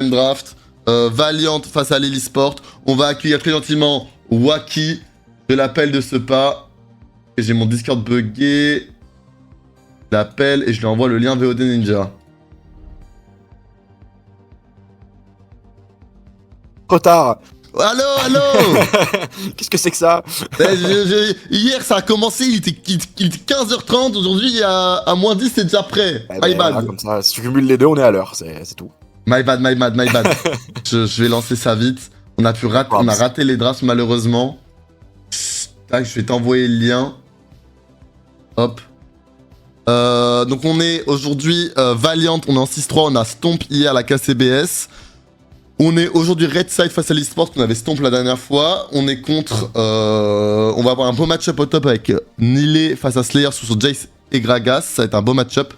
draft. Valiant face à Lily Sport. On va accueillir très gentiment Wacky. Je l'appelle de ce pas. Et j'ai mon Discord buggé. Je l'appelle et je lui envoie le lien VOD Ninja. Trop tard. Allo. Qu'est-ce que c'est que ça? Hier ça a commencé, il était 15h30, aujourd'hui à moins 10 c'est déjà prêt. My bad. Là, comme ça, si tu cumules les deux, on est à l'heure, c'est tout. My bad. je vais lancer ça vite. On a raté les drafts malheureusement. Tac, je vais t'envoyer le lien. Hop. Donc on est aujourd'hui Valiant, on est en 6-3, on a Stomp hier la KCBS. On est aujourd'hui Red Side face à l'eSport, on avait Stomp la dernière fois. On est contre... on va avoir un beau match-up au top avec Nile face à Slayer sur Jace et Gragas. Ça va être un beau match-up.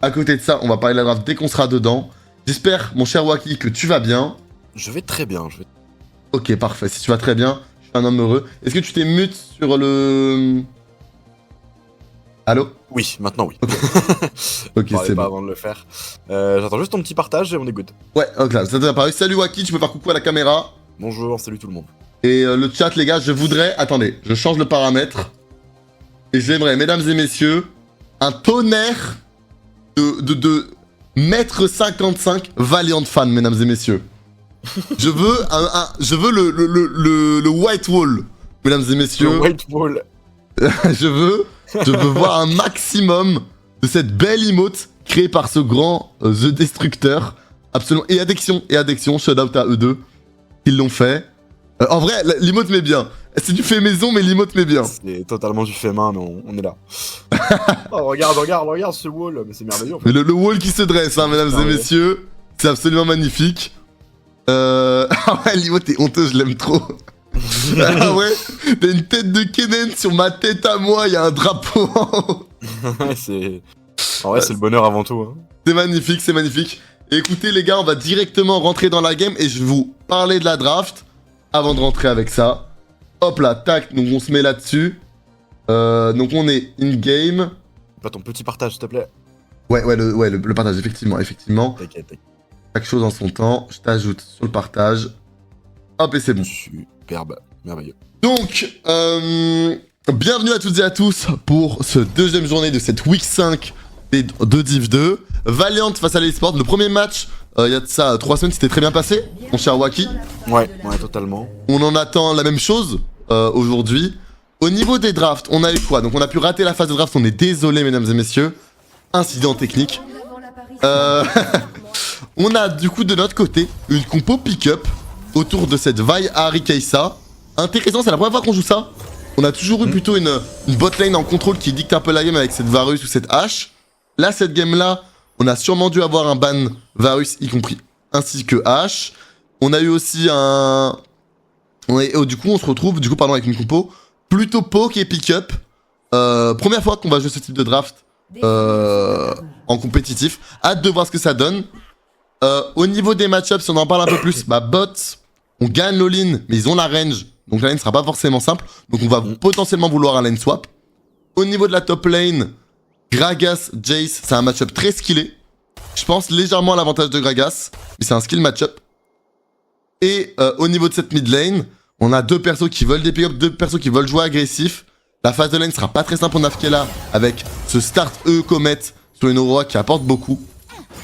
À côté de ça, on va parler de la draft dès qu'on sera dedans. J'espère, mon cher Wacky, que tu vas bien. Je vais très bien, Ok, parfait. Si tu vas très bien, je suis un homme heureux. Est-ce que tu t'es mute sur le... Allô? Oui, maintenant oui. Ok, c'est bon. Avant de le faire. J'attends juste ton petit partage et on est good. Ouais, ok, ça t'a apparu. Salut Wacky, tu peux faire coucou à la caméra. Bonjour, salut tout le monde. Et le chat, les gars, je voudrais... Attendez, je change le paramètre. Et j'aimerais, mesdames et messieurs, un tonnerre de mètre 55 Valiant fan, mesdames et messieurs. Je veux le white wall, mesdames et messieurs. Le white wall. je veux voir un maximum de cette belle emote créée par ce grand The Destructeur. Absolument. Et Addiction, shout out à eux deux. Ils l'ont fait. En vrai, l'emote met bien. C'est du fait maison, mais l'emote met bien. C'est totalement du fait main, mais on est là. Oh, regarde ce wall, mais c'est merveilleux. En fait. Mais le wall qui se dresse, hein, mesdames et messieurs. C'est absolument magnifique. Ah ouais, l'emote est honteux, je l'aime trop. Ah ouais, t'as une tête de Kennen sur ma tête à moi, il y a un drapeau en haut. En vrai, c'est le bonheur avant tout. Hein. C'est magnifique. Et écoutez les gars, on va directement rentrer dans la game et je vais vous parler de la draft avant de rentrer avec ça. Hop là, tac, donc on se met là-dessus. Donc on est in-game. Pas ton petit partage, s'il te plaît. Ouais, le partage, effectivement. T'inquiète. Chaque chose en son temps, je t'ajoute sur le partage. Hop, et c'est bon. Superbe, merveilleux. Donc, bienvenue à toutes et à tous pour ce deuxième journée de cette Week 5 de Div 2. Valiant face à l'eSport, le premier match, il y a de ça 3 semaines, c'était très bien passé, mon cher Wacky. Ouais, totalement. On en attend la même chose aujourd'hui. Au niveau des drafts, on a eu quoi? Donc on a pu rater la phase de draft, on est désolé mesdames et messieurs. Incident technique. On a du coup de notre côté une compo pick-up autour de cette Vi Ahri Kai'Sa. Intéressant, c'est la première fois qu'on joue ça. On a toujours eu plutôt une bot lane en contrôle qui dicte un peu la game avec cette Varus ou cette Ashe. Là, cette game-là, on a sûrement dû avoir un ban Varus, y compris, ainsi que Ashe. On a eu aussi un... du coup, on se retrouve avec une compo plutôt poke et pick-up. Première fois qu'on va jouer ce type de draft en compétitif. Hâte de voir ce que ça donne. Au niveau des match-ups, si on en parle un peu plus, bot, on gagne l'all-in, mais ils ont la range. Donc la lane sera pas forcément simple. Donc on va potentiellement vouloir un lane swap. Au niveau de la top lane, Gragas, Jace, c'est un match-up très skillé. Je pense légèrement à l'avantage de Gragas, mais c'est un skill match-up. Et au niveau de cette mid lane, on a deux persos qui veulent des pick-up, deux persos qui veulent jouer agressif. La phase de lane sera pas très simple pour Nafkela avec ce start Comet sur une Aurora qui apporte beaucoup.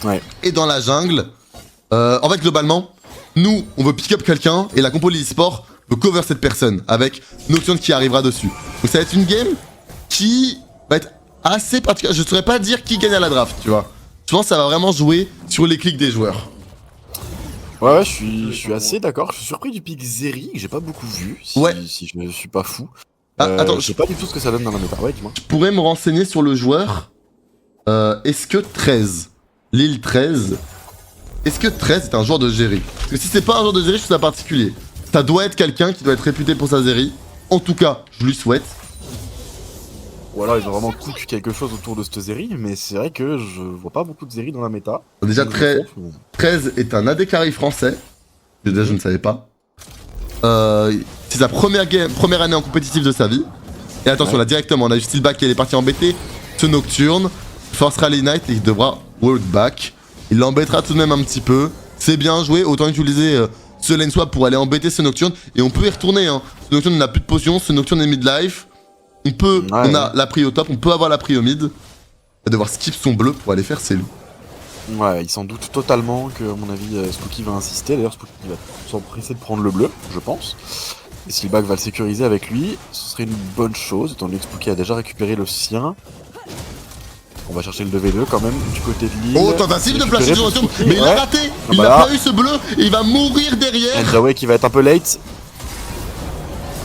Ouais. Et dans la jungle, en fait globalement, nous on veut pick-up quelqu'un et la compo e-sport veut cover cette personne avec Nocturne qui arrivera dessus. Donc ça va être une game qui va être assez particulière. Je ne saurais pas dire qui gagne à la draft, tu vois. Je pense que ça va vraiment jouer sur les clics des joueurs. Ouais, je suis assez d'accord. Je suis surpris du pick Zeri, que j'ai pas beaucoup vu, si je ne suis pas fou. Attends, je sais pas du tout ce que ça donne dans la méta. Ouais, dis-moi. Je pourrais me renseigner sur le joueur. Est-ce que 13, Lille 13, est-ce que 13 est un joueur de Zeri? Parce que si c'est pas un joueur de Zeri, je trouve ça particulier. Ça doit être quelqu'un qui doit être réputé pour sa Zeri. En tout cas, je lui souhaite. Ou alors ils ont vraiment cook quelque chose autour de cette Zeri, mais c'est vrai que je vois pas beaucoup de Zeri dans la méta. Déjà, 13 est un AD carry français. Déjà, je ne savais pas. C'est sa première année en compétitif de sa vie. Et attention, là directement, on a eu Steelback qui est parti embêter ce Nocturne. Force Rally Knight et il devra work back. Il l'embêtera tout de même un petit peu. C'est bien joué, autant utiliser ce lane swap pour aller embêter ce Nocturne. Et on peut y retourner, hein. Ce Nocturne n'a plus de potions, ce Nocturne est mid-life. On a la prio au top, on peut avoir la prio mid. On va devoir skip son bleu pour aller faire ses loups. Ouais, il s'en doute totalement que, à mon avis, Spooky va insister. D'ailleurs, Spooky va s'empresser de prendre le bleu, je pense. Et Steelback va le sécuriser avec lui, ce serait une bonne chose, étant donné que Spooky a déjà récupéré le sien. On va chercher le 2v2 quand même, du côté de l'île. Oh, tentative de flash sur Nocturne, mais il a raté. Il n'a pas eu ce bleu, et il va mourir derrière. Njaway qui va être un peu late.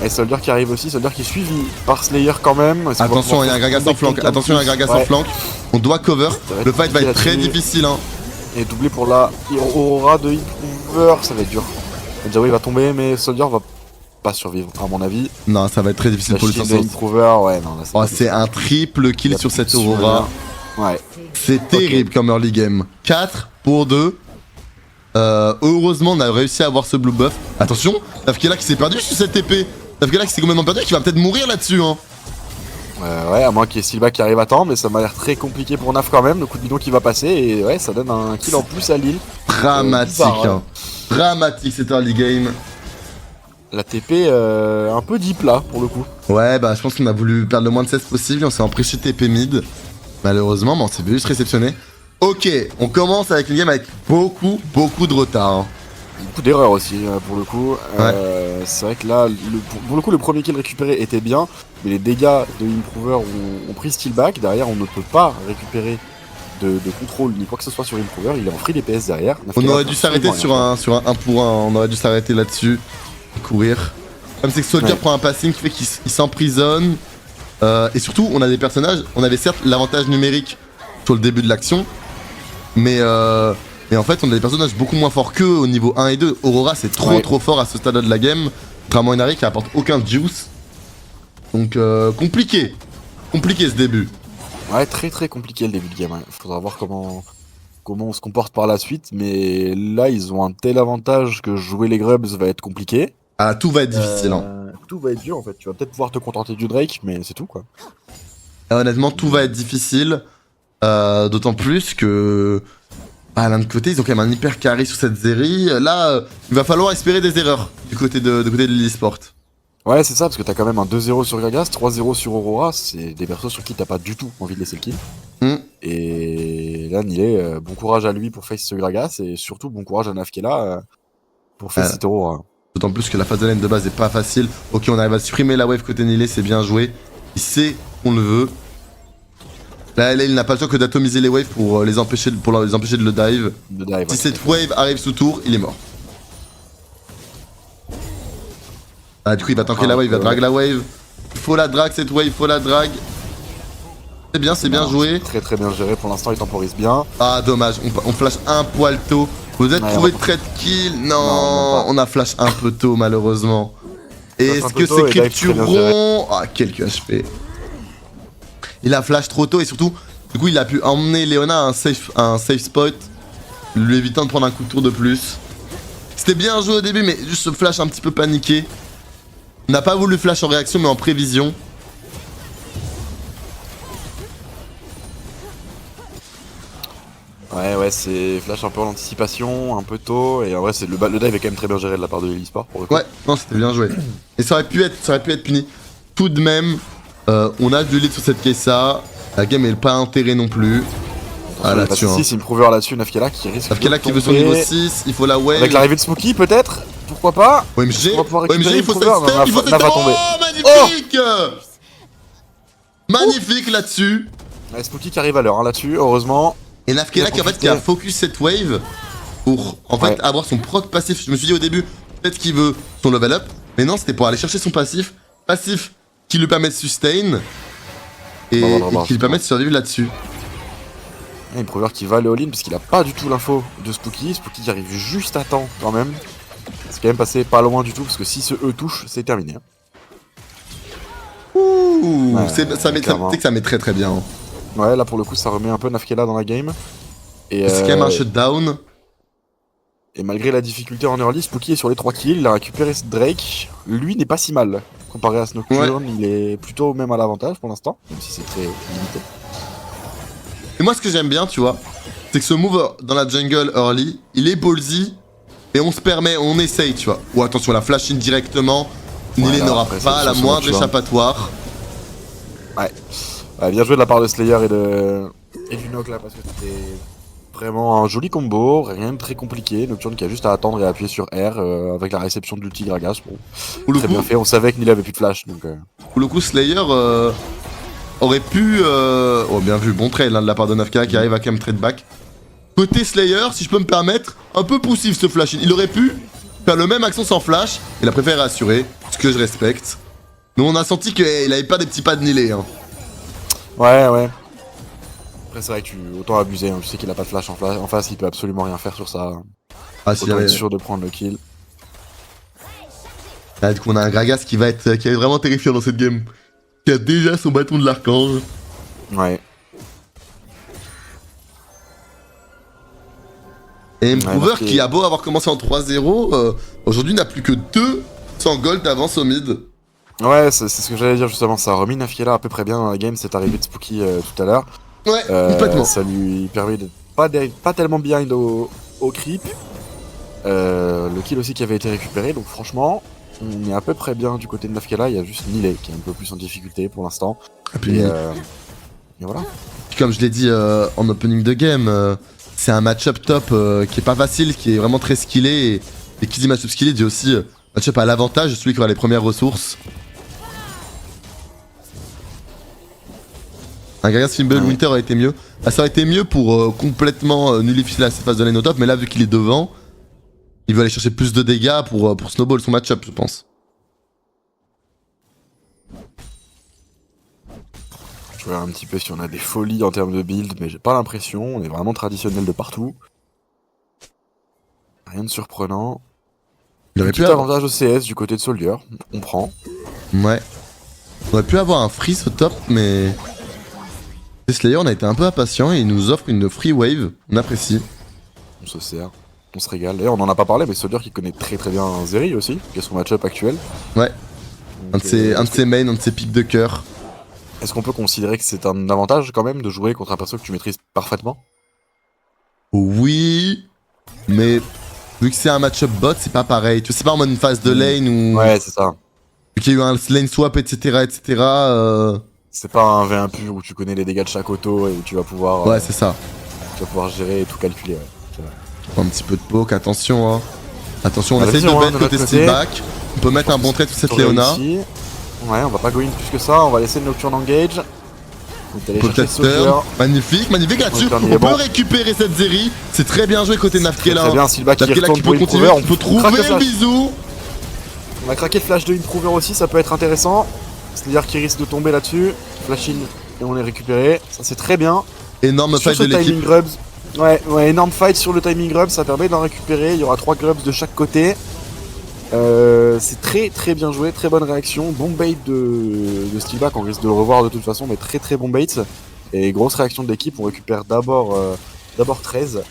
Et Soldier qui arrive aussi, Soldier qui est suivi par Slayer quand même. Attention, il y a un Gragas en flanc, attention, il y a un Gragas en flanc. On doit cover, le fight va être très difficile. Hein. Et doublé pour la Aurora de Improver, ça va être dur. Njaway va tomber, mais Soldier va pas survivre, à mon avis. Non, ça va être très difficile pour le Shield de Improver, ouais, non. Oh, c'est un triple kill sur cette Aurora. Ouais. C'est terrible comme early game. 4 pour 2. Heureusement, on a réussi à avoir ce blue buff. Attention, Nafkela qui s'est perdu sur cette épée. Nafkela qui s'est complètement perdu, qui va peut-être mourir là-dessus. Hein. Ouais, à moins qu'il y ait Steelback qui arrive à temps, mais ça m'a l'air très compliqué pour Naf quand même. Le coup de bidon qui va passer, et ouais, ça donne un kill en plus à Lille. Dramatique, bizarre, hein. Dramatique cet early game. La TP un peu deep là, pour le coup. Ouais, bah je pense qu'on a voulu perdre le moins de 16 possible, on s'est empêché TP mid. Malheureusement, mais on s'est juste réceptionné. Ok, on commence avec une game avec beaucoup de retard. Hein. Beaucoup d'erreurs aussi, pour le coup. C'est vrai que là, pour le coup, le premier kill récupéré était bien, mais les dégâts de Improver ont pris Steelback. Derrière, on ne peut pas récupérer de contrôle ni quoi que ce soit sur Improver. Il est en free DPS derrière. On aurait dû s'arrêter sur un 1 pour 1. On aurait dû s'arrêter là-dessus. Courir. Comme c'est que Soldier prend un passing qui fait qu'il s'emprisonne. Et surtout, on a des personnages. On avait certes l'avantage numérique sur le début de l'action. Mais en fait, on a des personnages beaucoup moins forts qu'eux au niveau 1 et 2. Aurora, c'est trop fort à ce stade de la game. Contrairement à Inari qui apporte aucun juice. Donc, compliqué. Compliqué ce début. Ouais, très compliqué le début de game. Faudra voir comment on se comporte par la suite. Mais là, ils ont un tel avantage que jouer les grubs va être compliqué. Ah, tout va être difficile. Hein. Tout va être dur en fait. Tu vas peut-être pouvoir te contenter du Drake, mais c'est tout quoi. Honnêtement, tout va être difficile. D'autant plus que. Ah, d'un autre côté, ils ont quand même un hyper carré sur cette série. Là, il va falloir espérer des erreurs du côté de l'e-sport. Ouais, c'est ça, parce que t'as quand même un 2-0 sur Gragas, 3-0 sur Aurora. C'est des persos sur qui t'as pas du tout envie de laisser le kill. Et là, Nilé, bon courage à lui pour face ce Gragas, et surtout bon courage à Nafkela pour face cette Aurora. D'autant plus que la phase de lane de base est pas facile. Ok, on arrive à supprimer la wave côté Nilé, c'est bien joué. Il sait qu'on le veut. Là, il n'a pas le choix que d'atomiser les waves pour les empêcher de le dive. Si cette wave arrive sous tour, il est mort. Ah, du coup, il va tanker la wave, il va drag la wave. Il faut la drag cette wave, il faut la drag. C'est bien joué. Très bien géré, pour l'instant, il temporise bien. Ah, dommage, on flash un poil tôt. Vous êtes trouvé trade kill? Non, on a flash un peu tôt, malheureusement. Et est-ce que c'est Crypturon? Ah, quelques HP. Il a flash trop tôt et surtout, du coup, il a pu emmener Leona à un safe spot, lui évitant de prendre un coup de tour de plus. C'était bien joué au début, mais juste ce flash un petit peu paniqué. On n'a pas voulu flash en réaction, mais en prévision. Ouais, c'est flash un peu en anticipation, un peu tôt, et en vrai, le dive est quand même très bien géré de la part de l'e-sport pour le coup. Ouais, non, c'était bien joué. Et ça aurait pu être puni. Tout de même, on a du lead sur cette Kessa. La game est pas enterrée non plus. Ah, là-dessus, hein. C'est Improver là-dessus, Nafkela qui risque. Nafkela qui veut son niveau 6, il faut la wave. Avec l'arrivée de Spooky, peut-être. Pourquoi pas. OMG, il faut cette step, il faut cette step. Oh, magnifique. Magnifique là-dessus. Ouais, Spooky qui arrive à l'heure là-dessus, heureusement. Et Nafkela qui a focus cette wave pour en fait avoir son proc passif. Je me suis dit au début, peut-être qu'il veut son level up, mais non, c'était pour aller chercher son passif. Passif qui lui permet de sustain et qui lui permet de survivre là-dessus. Improver qui va aller all-in parce qu'il a pas du tout l'info de Spooky. Spooky qui arrive juste à temps quand même. C'est quand même passé pas loin du tout parce que si ce E touche, c'est terminé. Ouh, ça met très bien. Hein. Ouais, là pour le coup, ça remet un peu Nafkela dans la game. C'est quand même un shutdown. Et malgré la difficulté en early, Spooky est sur les 3 kills, il a récupéré ce Drake. Lui n'est pas si mal comparé à ce Nocturne, il est plutôt même à l'avantage pour l'instant, même si c'est très limité. Et moi ce que j'aime bien, tu vois, c'est que ce move dans la jungle early, il est ballsy, et on se permet, on essaye, tu vois. Ou attention, la flash in directement, Nilé n'aura pas la moindre échappatoire. Ouais. Bien joué de la part de Slayer et du Nock là, parce que c'était vraiment un joli combo, rien de très compliqué. Nocturne qui a juste à attendre et à appuyer sur R avec la réception de l'ulti Gragas. Bon, très bien fait, on savait que Nilé avait plus de flash. Donc, Pour le coup, Slayer aurait pu... Oh, bien vu, bon trade hein, de la part de 9K qui arrive à quand même trade back. Côté Slayer, si je peux me permettre, un peu poussif ce flash. Il aurait pu faire le même action sans flash, il a préféré assurer, ce que je respecte. Mais on a senti qu'il avait pas des petits pas de Nilé. Hein. Ouais. Après c'est vrai que autant abuser, hein. Je sais qu'il a pas de flash en face, il peut absolument rien faire sur ça. Ah, si autant être sûr de prendre le kill. Là, du coup on a un Gragas qui va être vraiment terrifiant dans cette game. Qui a déjà son bâton de l'archange. Ouais. Et Improver qui a beau avoir commencé en 3-0, aujourd'hui n'a plus que 200 gold d'avance au mid. Ouais, c'est ce que j'allais dire justement, ça a remis Nafkiela à peu près bien dans la game, cette arrivée de Spooky tout à l'heure. Ouais, complètement. Ça lui permet de pas tellement behind au creep. Le kill aussi qui avait été récupéré, donc franchement, on est à peu près bien du côté de Nafkiela, il y a juste Nilé qui est un peu plus en difficulté pour l'instant. Et puis, et voilà. Comme je l'ai dit en opening de game, c'est un match-up top qui est pas facile, qui est vraiment très skillé. Et qui dit match-up skillé dit aussi match-up à l'avantage de celui qui aura les premières ressources. Un Gragas Fimble Winter aurait été mieux. Ah, ça aurait été mieux pour complètement nullifier la phase de lane au top, mais là vu qu'il est devant, il veut aller chercher plus de dégâts pour snowball son match-up, je pense. Je regarde un petit peu si on a des folies en termes de build, mais j'ai pas l'impression, on est vraiment traditionnel de partout. Rien de surprenant. Il aurait Petit pu avoir... avantage au CS du côté de Soldier, on prend. Ouais. On aurait pu avoir un freeze au top, mais... Slayer, on a été un peu impatient et il nous offre une free wave, on apprécie. On se sert, on se régale. D'ailleurs, on en a pas parlé, mais Soldier qui connaît très très bien Zeri aussi, qui est son match-up actuel. Ouais. Donc, un de ses mains, un de ses pics de cœur. Est-ce qu'on peut considérer que c'est un avantage quand même de jouer contre un perso que tu maîtrises parfaitement? Oui, mais vu que c'est un match-up bot, c'est pas pareil. Tu sais, c'est pas en mode une phase de lane où... Ouais, c'est ça. Vu qu'il y a eu un lane swap, etc., etc. C'est pas un V1 pur où tu connais les dégâts de chaque auto et où tu vas pouvoir... Ouais, c'est ça. Tu vas pouvoir gérer et tout calculer, ouais. C'est vrai. Un petit peu de poke, attention, hein. Attention, on Ah, essaye de vas-y, mettre côté steel back. On peut mettre un bon trade sur cette Leona. Réussi. Ouais, on va pas go in plus que ça, on va laisser le Nocturne engage. Donc aller chercher Soldier. Magnifique, magnifique là-dessus. On peut récupérer cette Zeri. C'est très bien joué côté Nafkiela. Très bien, Silva qui retourne peut continuer. On peut trouver le bisou. On a craqué le flash de Improver aussi, ça peut être intéressant. C'est-à-dire qu'il risque de tomber là-dessus. Flash in et on est récupéré. Ça c'est très bien. Énorme fight de l'équipe. Ouais, énorme fight sur le timing grub, ça permet d'en récupérer. Il y aura 3 grubs de chaque côté. C'est très très bien joué, très bonne réaction. Bon bait de Steelback, on risque de le revoir de toute façon, mais très très bon bait. Et grosse réaction de l'équipe, on récupère d'abord 13.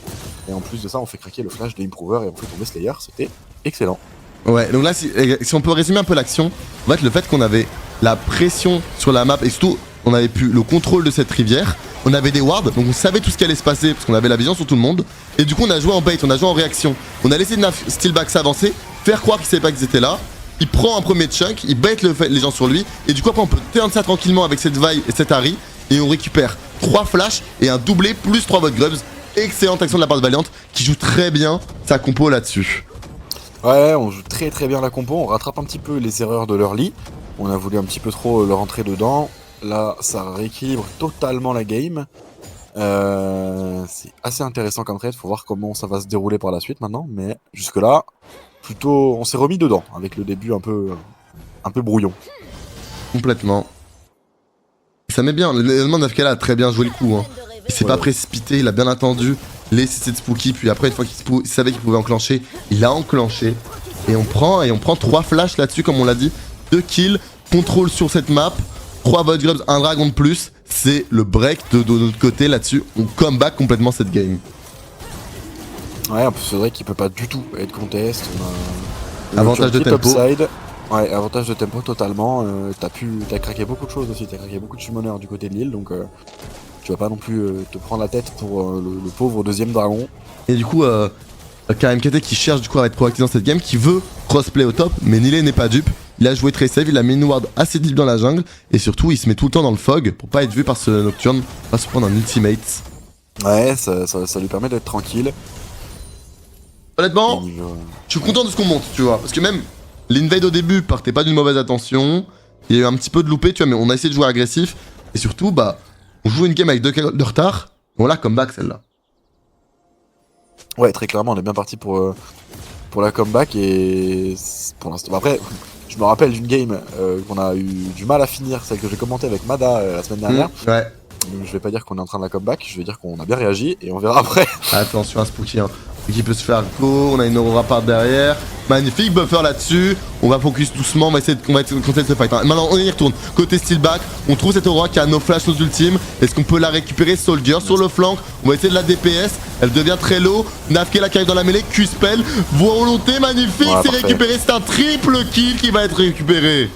Et en plus de ça, on fait craquer le flash de Improver et on fait tomber Slayer. C'était excellent. Ouais, donc là, si on peut résumer un peu l'action, en fait, le fait qu'on avait la pression sur la map et surtout, on avait pu le contrôle de cette rivière. On avait des wards, donc on savait tout ce qui allait se passer parce qu'on avait la vision sur tout le monde. Et du coup, on a joué en bait, on a joué en réaction. On a laissé Steelback s'avancer, faire croire qu'il savait pas qu'ils étaient là. Il prend un premier chunk, il bait les gens sur lui. Et du coup, après, on peut turn ça tranquillement avec cette Vi et cette Harry. Et on récupère 3 flashs et un doublé plus 3 votes grubs. Excellente action de la part de Valiant qui joue très bien sa compo là-dessus. Ouais, on joue très très bien la compo, on rattrape un petit peu les erreurs de l'early. On a voulu un petit peu trop leur rentrer dedans. Là, ça rééquilibre totalement la game. C'est assez intéressant comme trade, faut voir comment ça va se dérouler par la suite maintenant. Mais jusque là, plutôt, on s'est remis dedans avec le début un peu brouillon. Complètement. Ça met bien, l'élément d'Afkala a très bien joué le coup. Hein. Il s'est pas précipité, il a bien attendu, laissé cette Spooky, puis après une fois qu'il savait qu'il pouvait enclencher, il a enclenché. Et on prend 3 flashs là-dessus comme on l'a dit, 2 kills, contrôle sur cette map, 3 vote grubs, 1 dragon de plus. C'est le break de notre côté là-dessus. On comeback complètement cette game. Ouais, en plus c'est vrai qu'il peut pas du tout être contest. On a avantage de tempo. Upside. Ouais, avantage de tempo totalement. T'as craqué beaucoup de choses aussi. T'as craqué beaucoup de summoners du côté de l'île, donc tu vas pas non plus te prendre la tête pour le pauvre deuxième dragon. Et du coup, KMKT qui cherche du coup à être proactif dans cette game, qui veut crossplay au top, mais Nilé n'est pas dupe. Il a joué très safe, il a mis une ward assez deep dans la jungle, et surtout il se met tout le temps dans le fog pour pas être vu par ce Nocturne, pas se prendre un ultimate. Ouais, ça lui permet d'être tranquille. Honnêtement, je suis content de ce qu'on monte, tu vois, parce que même l'invade au début partait pas d'une mauvaise attention, il y a eu un petit peu de loupé, tu vois, mais on a essayé de jouer agressif, et surtout, bah, on joue une game avec 2 kills de retard, et on l'a comeback celle-là. Ouais, très clairement, on est bien parti pour la comeback, et pour l'instant. Après, je me rappelle d'une game qu'on a eu du mal à finir, celle que j'ai commentée avec Mada la semaine dernière. Ouais. Donc je vais pas dire qu'on est en train de la comeback, je vais dire qu'on a bien réagi, et on verra après. Attention à Spooky, hein. Qui peut se faire go, on a une Aurora par derrière. Magnifique buffer là-dessus. On va focus doucement, on va essayer de continuer ce fight. Hein. Maintenant on y retourne. Côté Steelback, on trouve cette Aurora qui a nos flash, nos ultimes. Est-ce qu'on peut la récupérer? Soldier sur le flanc. On va essayer de la DPS. Elle devient très low. Nafkela qui arrive dans la mêlée. Q-spell. Volonté magnifique. Ouais, c'est parfait. récupéré. C'est un triple kill qui va être récupéré.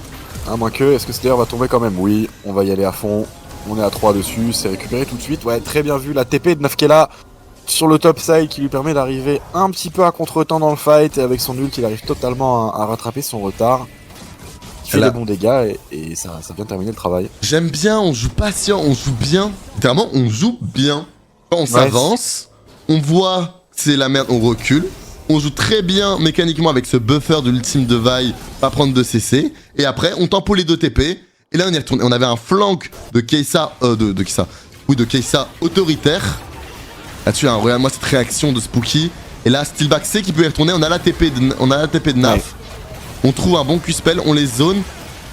À moins que, est-ce que Slayer va tomber quand même? Oui, on va y aller à fond. On est à 3 dessus, c'est récupéré tout de suite. Ouais, très bien vu la TP de Nafkela sur le top side qui lui permet d'arriver un petit peu à contre-temps dans le fight. Et avec son ult, il arrive totalement à rattraper son retard. Il fait des bons dégâts et ça vient terminer le travail. J'aime bien, on joue patient, on joue bien. Littéralement, on joue bien. Quand on s'avance, on voit que c'est la merde, on recule. On joue très bien mécaniquement avec ce buffer de l'ultime de Vi, pas prendre de CC. Et après, on tempo les 2 TP. Et là, on y est retourné. On avait un flank de Kai'Sa, de Kai'Sa autoritaire. Là-dessus, hein, regarde-moi cette réaction de Spooky. Et là, Steelback sait qu'il peut y retourner. On a la TP de Naf. Ouais. On trouve un bon Q-spell, on les zone.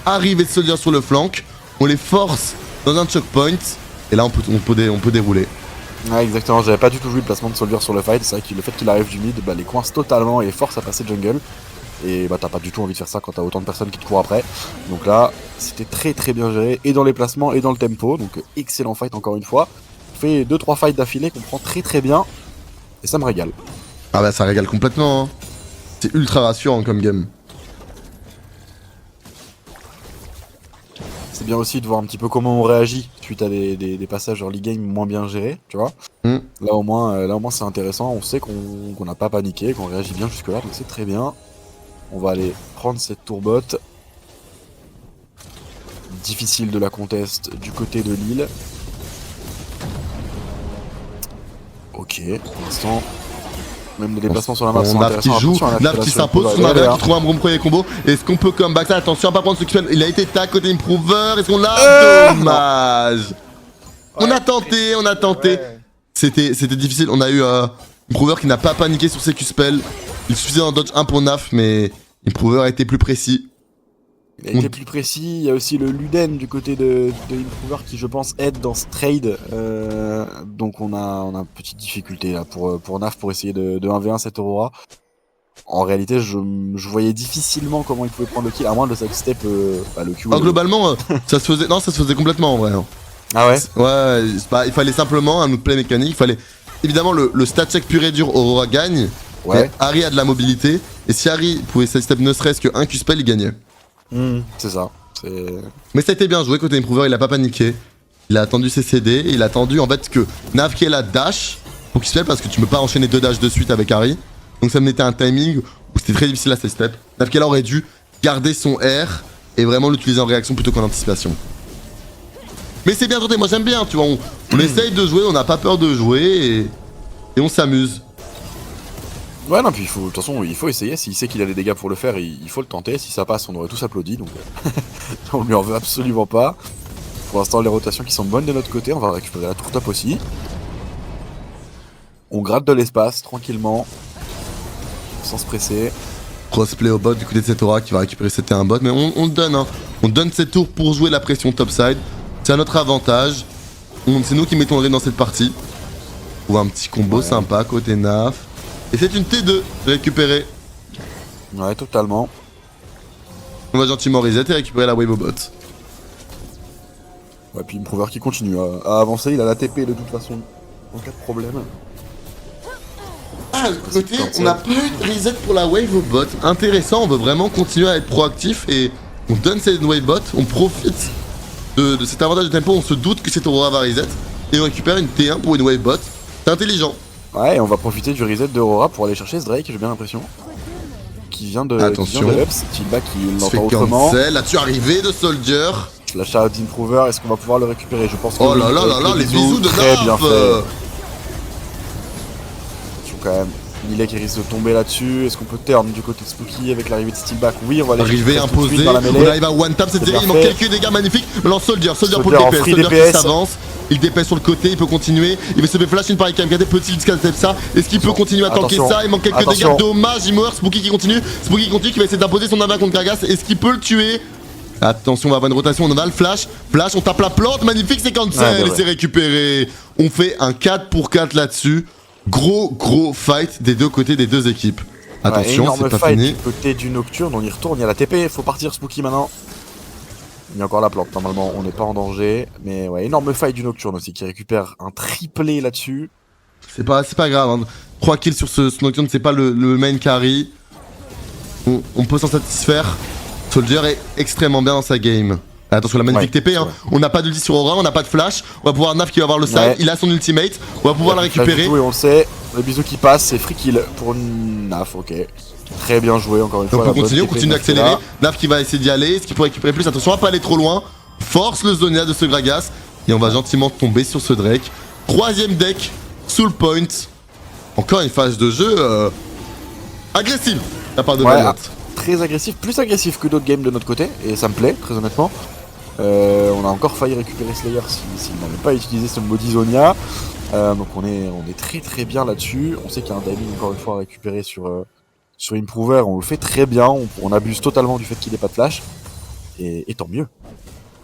Arrive de Soldier sur le flank. On les force dans un choke point. Et là, on peut dérouler. Ouais, exactement. J'avais pas du tout vu le placement de Soldier sur le fight. C'est vrai que le fait qu'il arrive du mid, bah, les coince totalement et les force à passer jungle. Et bah t'as pas du tout envie de faire ça quand t'as autant de personnes qui te courent après. Donc là, c'était très très bien géré, et dans les placements et dans le tempo. Donc excellent fight encore une fois. On fait 2-3 fights d'affilée qu'on prend très très bien. Et ça me régale. Ah bah ça régale complètement. Hein. C'est ultra rassurant comme game. C'est bien aussi de voir un petit peu comment on réagit suite à des passages early game moins bien gérés, tu vois. Là au moins c'est intéressant, on sait qu'on n'a pas paniqué, qu'on réagit bien jusque là, donc c'est très bien. On va aller prendre cette tourbotte. Difficile de la conteste du côté de Lille. Ok, pour l'instant, même les déplacements sur la map sont intéressants. Naf qui joue, Naf qui s'impose, son Naf qui trouve un bon premier combo. Est-ce qu'on peut comeback ça? Attention à pas prendre ce Q-spell. Il a été tag côté Improver. Est-ce qu'on l'a? Dommage. On a tenté. Ouais. C'était difficile. On a eu Improver qui n'a pas paniqué sur ses Q-spell. Il suffisait d'en dodge 1 pour Naf, mais Improver a été plus précis. Il a été plus précis, il y a aussi le Luden du côté de Improver qui je pense aide dans ce trade. Donc on a une petite difficulté là pour Naf pour essayer de 1v1 cette Aurora. En réalité je voyais difficilement comment il pouvait prendre le kill, à moins de sidestep le Q. Globalement, ça se faisait complètement en vrai. Hein. Ah ouais? Ouais, il fallait simplement un outplay mécanique, il fallait... Évidemment le stat check pur et dur, Aurora gagne. Ouais. Harry a de la mobilité, et si Harry pouvait sidestep ne serait-ce que un Q-spell, il gagnait. C'est ça. Mais ça a été bien joué côté Improver, il a pas paniqué. Il a attendu ses CD, il a attendu en fait que Nafkela dash pour qu'il se fasse parce que tu peux pas enchaîner 2 dashs de suite avec Harry. Donc ça me mettait un timing où c'était très difficile à sidestep. Nafkela aurait dû garder son R et vraiment l'utiliser en réaction plutôt qu'en anticipation. Mais c'est bien tenté, moi j'aime bien, tu vois, on essaye de jouer, on n'a pas peur de jouer et on s'amuse. Ouais, non, puis de toute façon, il faut essayer. S'il sait qu'il a les dégâts pour le faire, il faut le tenter. Si ça passe, on aurait tous applaudi, donc on lui en veut absolument pas. Pour l'instant, les rotations qui sont bonnes de notre côté, on va récupérer la tour top aussi. On gratte de l'espace, tranquillement, sans se presser. Crossplay au bot du côté de cette Aura qui va récupérer cette un bot, mais on le donne, hein. On donne cette tour pour jouer la pression topside. C'est à notre avantage. C'est nous qui mettons le rythme dans cette partie. On voit un petit combo sympa côté Naf. Et c'est une T2 récupérée. Ouais, totalement. On va gentiment reset et récupérer la wave au bot. Ouais, puis Improver qui continue à avancer, il a la TP de toute façon, en cas de problème. Ah, côté, on n'a pas eu de reset pour la wave au bot. Intéressant, on veut vraiment continuer à être proactif et on donne cette wave bot, on profite de cet avantage de tempo, on se doute que cette Aurora va reset. et on récupère une T1 pour une wave bot. C'est intelligent. Ouais, et on va profiter du reset d'Aurora pour aller chercher ce Drake, j'ai bien l'impression. Qui vient de Ups, Tilba qui l'entend autrement. Là-dessus, arrivé de Soldier. Flash out d'Improver, est-ce qu'on va pouvoir le récupérer? Je pense que oh là là là là, les bisous de très bien Naf. fait. Ils sont quand même Millet qui risque de tomber là-dessus. Est-ce qu'on peut turn du côté de Spooky avec l'arrivée de Steelback? Oui, on va aller arriver imposé. Dans la mêlée. On arrive à one tap, c'est terrible. Il manque quelques dégâts magnifiques. Maintenant Soldier pour le DPS. Soldier qui s'avance. Il DPS sur le côté, il peut continuer. Il va se faire flash une par KMKT. Peut-il escape ça? Est-ce qu'il peut continuer à tanker ça? Il manque quelques dégâts. Dommage, il meurt. Spooky qui continue. Qui va essayer d'imposer son aval contre Gragas. Est-ce qu'il peut le tuer? Attention, on va avoir une rotation, on a le flash, on tape la plante, magnifique, c'est cancel et c'est récupéré. On fait un 4 pour 4 là-dessus. Gros fight des deux côtés des deux équipes. Attention, c'est pas fini. Du côté du Nocturne, on y retourne, il y a la TP, faut partir Spooky maintenant. Il y a encore la plante, normalement on n'est pas en danger. Mais ouais, énorme fight du Nocturne aussi qui récupère un triplé là-dessus. C'est pas grave, hein. 3 kills sur ce Nocturne, c'est pas le main carry. On peut s'en satisfaire. Soldier est extrêmement bien dans sa game. Attention, la magnifique TP, hein. On n'a pas d'ulti sur Aura, on n'a pas de flash. On va pouvoir Naf qui va avoir le side, il a son ultimate. On va pouvoir la récupérer. Oui, on le sait. Le bisou qui passe, c'est free kill pour Naf, ok. Très bien joué, encore une fois. Donc on continue d'accélérer. Naf qui va essayer d'y aller. Est-ce qu'il peut récupérer plus? Attention, on va pas aller trop loin. Force le Zonia de ce Gragas. Et on va gentiment tomber sur ce Drake. Troisième deck, soul point. Encore une phase de jeu agressive. La part de Valiant. Très agressif, plus agressif que d'autres games de notre côté, et ça me plaît, très honnêtement. On a encore failli récupérer Slayer s'il n'avait pas utilisé ce maudit Zonia. Donc on est très bien là-dessus. On sait qu'il y a un timing encore une fois à récupérer sur Improver, on le fait très bien, on abuse totalement du fait qu'il n'ait pas de flash. Et tant mieux.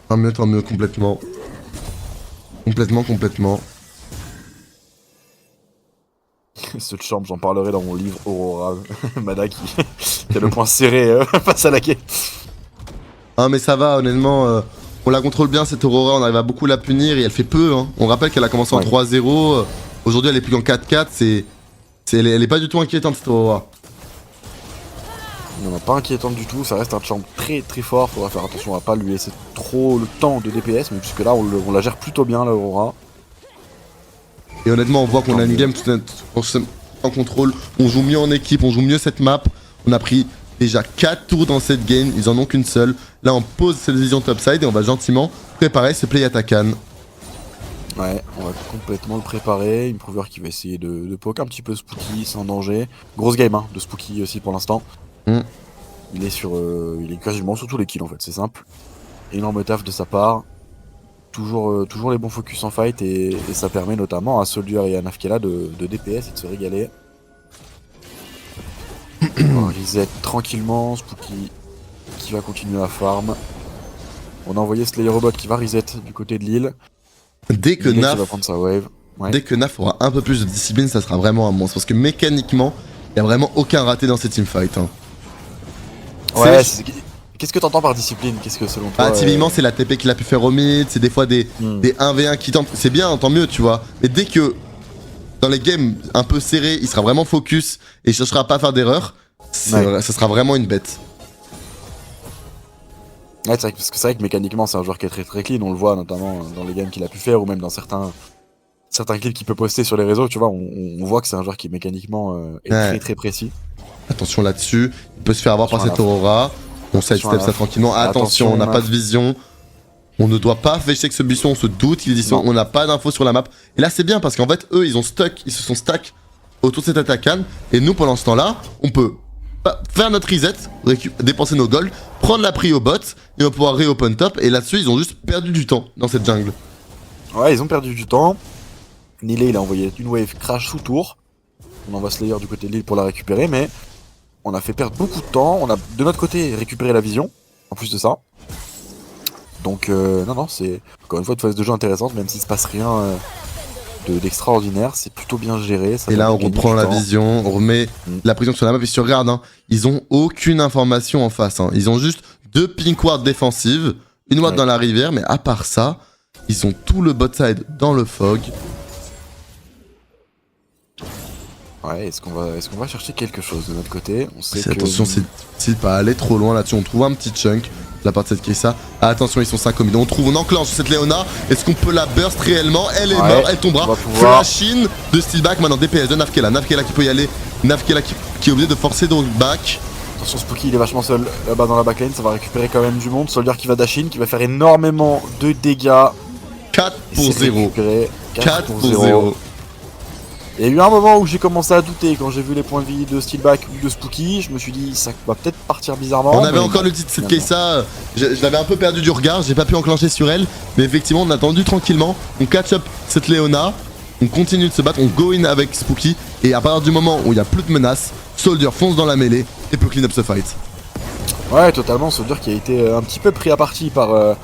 Tant mieux, complètement. Complètement. Ce champ, j'en parlerai dans mon livre Aurora. Mada qui a le point serré face à la quête. Ah mais ça va, honnêtement, on la contrôle bien cette Aurora, on arrive à beaucoup la punir et elle fait peu. Hein. On rappelle qu'elle a commencé en 3-0, aujourd'hui elle est plus qu'en 4-4, elle est pas du tout inquiétante cette Aurora. Non, pas inquiétante du tout, ça reste un champ très fort, faudra faire attention à pas lui laisser trop le temps de DPS, mais puisque là on la gère plutôt bien l'Aurora. Et honnêtement, on voit qu'on a une game en contrôle. On joue mieux en équipe, on joue mieux cette map. On a pris déjà 4 tours dans cette game, ils en ont qu'une seule. Là, on pose cette vision topside et on va gentiment préparer ce play Atakan. Ouais, on va complètement le préparer. Improver qui va essayer de poke un petit peu Spooky sans danger. Grosse game de Spooky aussi pour l'instant. Il est quasiment sur tous les kills en fait, c'est simple. Énorme taf de sa part. Toujours les bons focus en fight et ça permet notamment à Soldier et à Nafkela de DPS et de se régaler. On reset tranquillement, Spooky qui va continuer à farm. On a envoyé Slayer Robot qui va reset du côté de l'île. Dès que Naf va prendre sa wave. Ouais. Dès que Naf aura un peu plus de discipline, ça sera vraiment un monstre. Parce que mécaniquement, il n'y a vraiment aucun raté dans cette teamfight. Hein. Ouais, qu'est-ce que t'entends par discipline? Qu'est-ce que selon toi typiquement, c'est la TP qu'il a pu faire au mid, c'est des fois des 1v1 qui tentent. C'est bien, tant mieux, tu vois. Mais dès que dans les games un peu serrés, il sera vraiment focus et il cherchera pas à faire d'erreur, ça sera vraiment une bête. Ouais, c'est vrai que mécaniquement, c'est un joueur qui est très clean. On le voit notamment dans les games qu'il a pu faire ou même dans certains clips qu'il peut poster sur les réseaux. Tu vois, on voit que c'est un joueur qui mécaniquement est très précis. Attention là-dessus, il peut se faire avoir par cette Aurora. On sidestep ça tranquillement. Attention, on n'a pas de vision. On ne doit pas fêcher que ce buisson, on se doute, il dit on n'a pas d'infos sur la map. Et là c'est bien parce qu'en fait eux ils se sont stack autour de cette Atakan. Et nous pendant ce temps-là, on peut faire notre reset, dépenser nos golds, prendre la prio bot, et on va pouvoir re-open top. Et là-dessus ils ont juste perdu du temps dans cette jungle. Ouais, ils ont perdu du temps. Nilé il a envoyé une wave crash sous tour. On envoie Slayer du côté de l'île pour la récupérer, mais on a fait perdre beaucoup de temps. On a de notre côté récupéré la vision, en plus de ça. Donc non, c'est encore une fois une phase de jeu intéressante, même s'il se passe rien d'extraordinaire, c'est plutôt bien géré. Ça et là on reprend la vision, on remet la pression sur la map et si tu regardes, hein, ils ont aucune information en face. Hein. Ils ont juste 2 pink wards défensives, une ward dans la rivière, mais à part ça, ils ont tout le bot side dans le fog. Ouais, est-ce qu'on va chercher quelque chose de notre côté? On sait attention, c'est pas aller trop loin là-dessus. On trouve un petit chunk. la part de cette Kai'Sa. Attention, ils sont 5 au mid. On enclenche cette Leona. Est-ce qu'on peut la burst réellement? Elle est morte, elle tombera. Flash-in de Steelback. Maintenant DPS de Nafkela. Nafkela qui peut y aller. Nafkela qui est obligé de forcer dans le back. Attention, Spooky il est vachement seul là-bas dans la backline. Ça va récupérer quand même du monde. Soldier qui va dash in, qui va faire énormément de dégâts. 4 pour 0. 4 pour 0. Il y a eu un moment où j'ai commencé à douter quand j'ai vu les points de vie de Steelback ou de Spooky. Je me suis dit, ça va peut-être partir bizarrement. On avait encore le titre de cette Kai'Sa. Je l'avais un peu perdu du regard. J'ai pas pu enclencher sur elle. Mais effectivement, on a attendu tranquillement. On catch up cette Leona. On continue de se battre. On go in avec Spooky. Et à partir du moment où il n'y a plus de menaces, Soldier fonce dans la mêlée et peut clean up ce fight. Ouais, totalement. Soldier qui a été un petit peu pris à partie par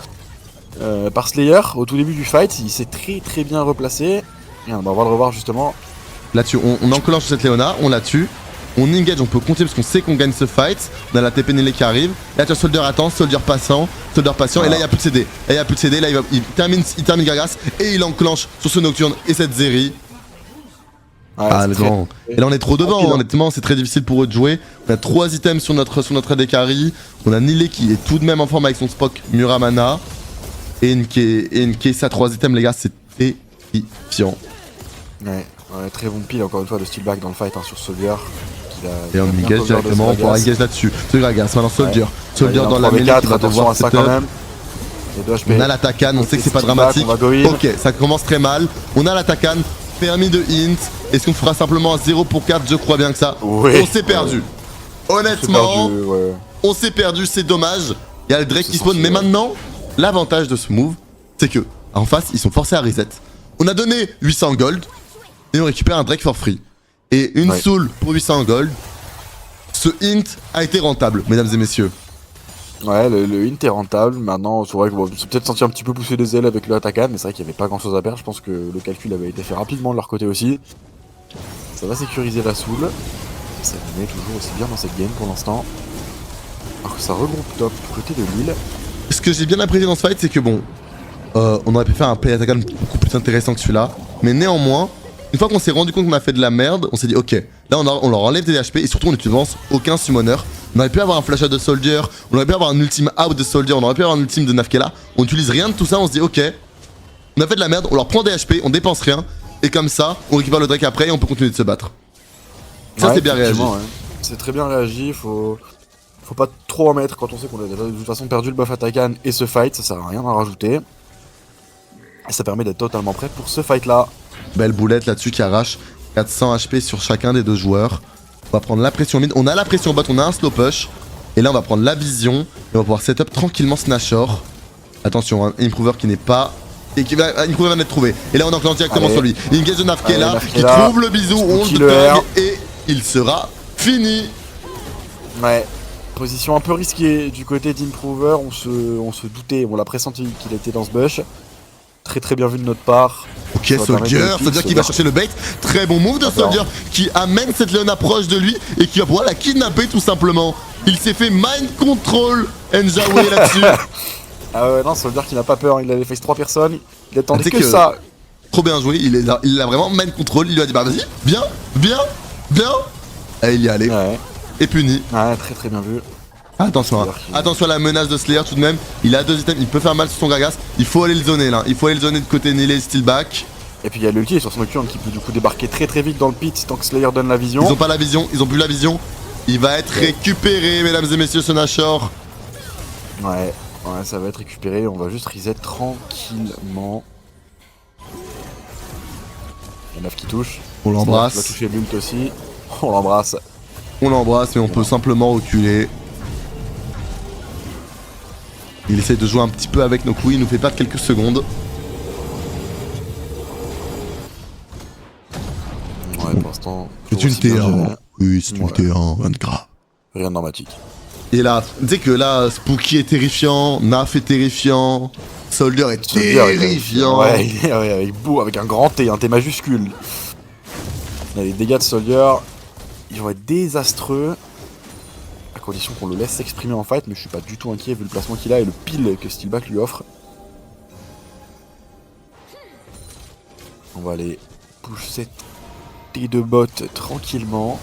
Slayer au tout début du fight. Il s'est très bien replacé. Et on va le revoir justement. Là-dessus, on enclenche cette Leona, on la tue, on engage, on peut compter parce qu'on sait qu'on gagne ce fight. On a la TP Nelly qui arrive. Là, tu as Soldier attend, Soldier patient, et là, il n'y a plus de CD. Là, il termine Gragas et il enclenche sur ce Nocturne et cette Zeri. Ouais, le grand. Et là, on est trop devant, honnêtement, c'est très difficile pour eux de jouer. On a 3 items sur notre AD carry. On a Nile qui est tout de même en forme avec son Spock Muramana. Et une Kai'Sa 3 items, les gars, c'est terrifiant. Ouais, très bon pile encore une fois de Steelback dans le fight sur Soldier. Et on engage directement, on pourra engage là-dessus. C'est Gragas, maintenant Soldier. Soldier dans la mêlée qui va devoir ça quand même. On a l'attaquan, on sait que c'est pas dramatique. Ok, ça commence très mal. On a l'attacan, permis de int. Est-ce qu'on fera simplement un 0 pour 4? Je crois bien que ça. Oui. On s'est perdu. Honnêtement, on s'est perdu, c'est dommage. Il y a le Drake qui spawn, mais maintenant, l'avantage de ce move, c'est que en face, ils sont forcés à reset. On a donné 800 gold. Et on récupère un Drake for free. Et une soul pour 800 gold. Ce int a été rentable, mesdames et messieurs. Ouais, le int est rentable. Maintenant, c'est vrai que c'est peut-être senti un petit peu pousser des ailes avec le Attacan, mais c'est vrai qu'il n'y avait pas grand chose à perdre. Je pense que le calcul avait été fait rapidement de leur côté aussi. Ça va sécuriser la soul. Ça met toujours aussi bien dans cette game pour l'instant. Alors que ça regroupe top du côté de Lille. Ce que j'ai bien apprécié dans ce fight, c'est que bon, on aurait pu faire un play Attacan beaucoup plus intéressant que celui-là. Mais néanmoins, une fois qu'on s'est rendu compte qu'on a fait de la merde, on s'est dit ok, là on leur enlève des HP et surtout on n'utilise aucun summoner. On aurait pu avoir un flash out de Soldier, on aurait pu avoir un ultime out de Soldier, on aurait pu avoir un ultime de Nafkela. On n'utilise rien de tout ça, on se dit ok, on a fait de la merde, on leur prend des HP, on dépense rien, et comme ça, on récupère le Drake après et on peut continuer de se battre. Ça c'est bien réagi. Ouais. C'est très bien réagi, faut pas trop en mettre quand on sait qu'on a déjà de toute façon perdu le buff Attacan et ce fight, ça sert à rien à rajouter. Et ça permet d'être totalement prêt pour ce fight là. Belle boulette là-dessus qui arrache 400 HP sur chacun des deux joueurs. On va prendre la pression mid, on a la pression bot, on a un slow push. Et là on va prendre la vision et on va pouvoir setup tranquillement Snashor. Attention, un Improver qui n'est pas... Et qui va... Improver va d'être trouvé. Et là on enclenche directement sur lui. Il engage de Nafkela qui trouve le bisou, on le tag et il sera fini. Ouais. Position un peu risquée du côté d'Improver, on se doutait, on l'a pressenti qu'il était dans ce bush. Très bien vu de notre part. Ok, Soldier qui va chercher le bait. Très bon move de Soldier qui amène cette Leona proche de lui et qui va pouvoir la kidnapper tout simplement. Il s'est fait mind control Njawe là-dessus. Ah ouais, non, Soldier qui n'a pas peur, il avait face 3 personnes, il attendait que ça. Trop bien joué, il a vraiment mind control, il lui a dit bah vas-y, viens. Et il y est allé. Ouais. Et puni. Ouais, très bien vu. Attention, attention à la menace de Slayer tout de même. Il a 2 items, il peut faire mal sur son Gragas. Il faut aller le zoner là. Il faut aller le zoner de côté Nile et Steelback. Et puis il y a l'ulti sur son Nocturne qui peut du coup débarquer très vite dans le pit tant que Slayer donne la vision. Ils ont pas la vision, ils ont plus la vision. Il va être récupéré, mesdames et messieurs, ce Nashor. Ouais, ça va être récupéré. On va juste reset tranquillement. Il y en a qui touche. On l'embrasse. On va toucher l'ult aussi. On l'embrasse. On l'embrasse, mais on peut simplement reculer. Il essaie de jouer un petit peu avec nos couilles, il nous fait perdre quelques secondes. Ouais, pour l'instant. C'est une T1. Oui, c'est une T1, rien de grave. Rien de dramatique. Et là, tu sais que là, Spooky est terrifiant, Naf est terrifiant, Soldier est terrifiant. Ouais, avec un grand T, un T majuscule. Là, les dégâts de Soldier, ils vont être désastreux. À condition qu'on le laisse s'exprimer en fight, mais je suis pas du tout inquiet vu le placement qu'il a et le pile que Steelback lui offre. On va aller push cette T de bot tranquillement.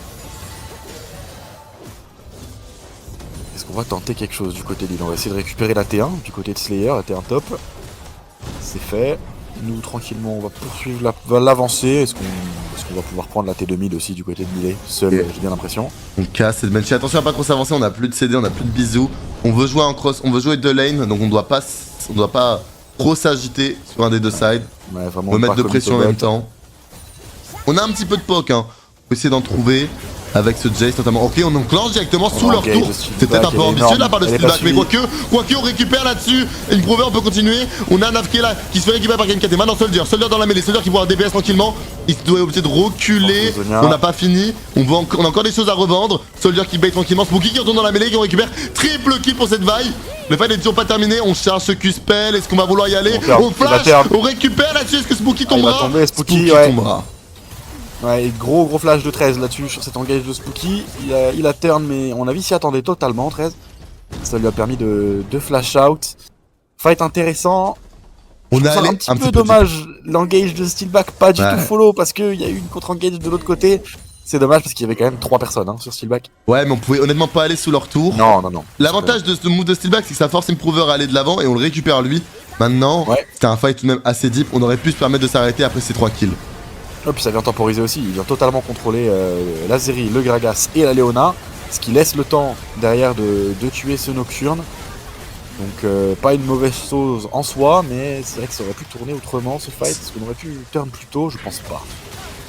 Est-ce qu'on va tenter quelque chose du côté de Lille? On va essayer de récupérer la T1 du côté de Slayer, la T1 top. C'est fait. Nous, tranquillement, on va poursuivre l'avancée. Est-ce qu'on va pouvoir prendre la T2 mid aussi du côté de Millet? Seul, j'ai bien l'impression. On casse cette Banshee. Attention à pas trop s'avancer, on a plus de CD, on a plus de bisous. On veut jouer en cross, on veut jouer deux lanes, donc on doit pas trop s'agiter sur un des deux sides. Ouais, vraiment, On veut mettre de comme pression en Tobel. même temps. On a un petit peu de poke, hein. On peut essayer d'en trouver avec ce Jace notamment. Ok, on enclenche directement sous leur tour. C'est peut-être un peu ambitieux de la part de Steelback, mais quoique on récupère là-dessus. Improver, on peut continuer. On a Nafkela qui se fait récupérer par Gamecate. Maintenant Soldier dans la mêlée, Soldier qui voit un DPS tranquillement. Il doit être obligé de reculer. On n'a pas fini. On a encore des choses à revendre. Soldier qui bait tranquillement. Spooky qui retourne dans la mêlée, qui on récupère. Triple kill pour cette vaille. Le fight n'est toujours pas terminé. On charge ce Q-spell. Est-ce qu'on va vouloir y aller? On flash. On récupère là-dessus. Est-ce que Spooky tombera? Spooky tombera. Ouais, gros flash de 13 là-dessus sur cet engage de Spooky. Il a turn, mais on a vu s'y attendait totalement, 13. Ça lui a permis de flash out. Fight intéressant. On a allé un petit peu dommage, l'engage de Steelback pas du tout follow parce qu'il y a eu une contre-engage de l'autre côté. C'est dommage parce qu'il y avait quand même 3 personnes sur Steelback. Ouais, mais on pouvait honnêtement pas aller sous leur tour. Non. L'avantage de ce move de Steelback, c'est que ça force Improver à aller de l'avant et on le récupère lui. Maintenant, c'était un fight tout de même assez deep. On aurait pu se permettre de s'arrêter après ces 3 kills. Oh, puis ça vient temporiser aussi, il vient totalement contrôler l'Azeri, le Gragas et la Leona, ce qui laisse le temps derrière de tuer ce Nocturne. Donc pas une mauvaise chose en soi, mais c'est vrai que ça aurait pu tourner autrement ce fight, est-ce qu'on aurait pu turn plus tôt? Je pense pas.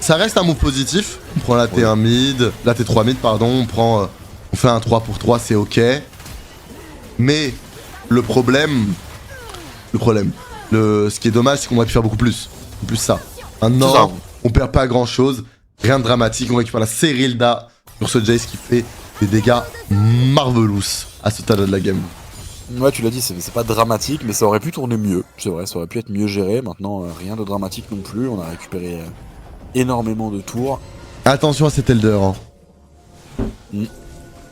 Ça reste un move positif, on prend la T1 mid, la T3 mid pardon, on fait un 3 pour 3, c'est ok. Mais le problème, ce qui est dommage, c'est qu'on aurait pu faire beaucoup plus. Plus ça. Maintenant, on perd pas grand chose, rien de dramatique, on récupère la Serilda sur ce Jace qui fait des dégâts marvelous à ce stade de la game. Ouais, tu l'as dit, c'est pas dramatique, mais ça aurait pu tourner mieux, c'est vrai, ça aurait pu être mieux géré. Maintenant, rien de dramatique non plus, on a récupéré énormément de tours. Attention à cet Elder. Hein.